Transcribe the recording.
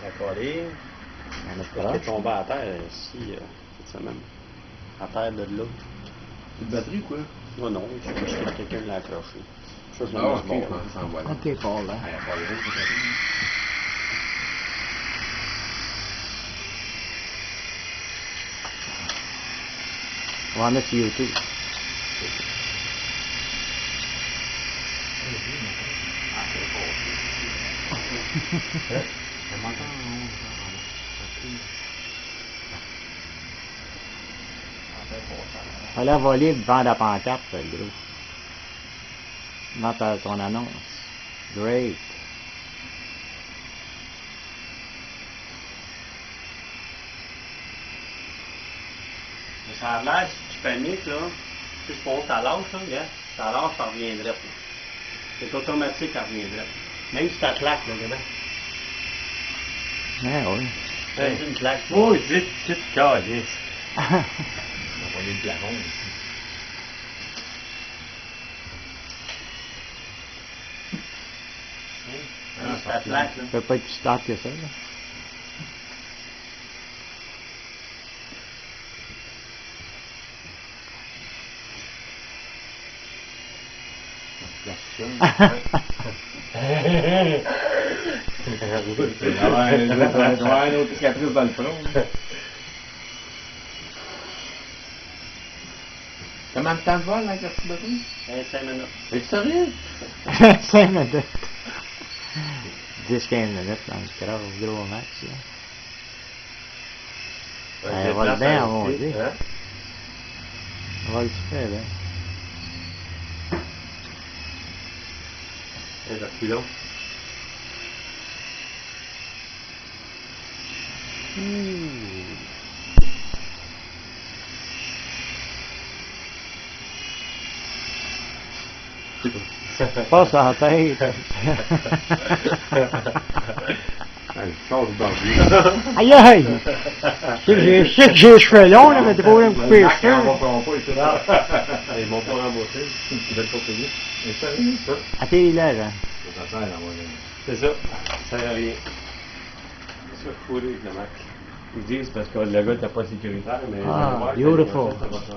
Raccordé. On est tombé à terre ici cette semaine. À terre de l'autre. Une batterie quoi? Moi non, quelqu'un l'a accroché. Ça, je Ah, ok, je pensais que ça en voilà. Ok, Paul, là. Elle a pas gros, cette batterie. On va en mettre sur YouTube. Fallait voler devant la pancarte, le gros. Dans ton annonce. Great. Ça a l'air, si tu paniques, là, tu sais, je pense que ça lâche, là, regarde. Ça lâche, ça reviendrait, là. C'est automatique, ça reviendrait. Même si ça claque, là, regarde. Oui. C'est une claque. Oh, vite, petite calice. On va envoyer le plafond ici. Même si ça claque, là. Ça peut pas être plus stable que ça, là. Ouais, une autre cicatrice dans le front. Comment de temps de vol avec la petite batterie? 5 minutes. Es-tu sérieux? 5 minutes. 10-15 minutes dans le crâne, gros max, là. Elle vole bien en maudit. Elle vole super bien. Et le pilote. Passe en tête. Elle change d'ordi. Aïe aïe! Je sais que j'ai les cheveux longs, là, mais t'es pas obligé de me couper les cheveux. Ils m'ont pas remboursé. Ils veulent pas payer. Es-tu sérieux? Ça. À tes là, là. Ça sert à envoyer. C'est ça. Ça sert à rien. C'est ça, fourré avec le max. Ils disent parce que le gars n'était pas sécuritaire, mais. Ah, ouais, beautiful. ça va changer.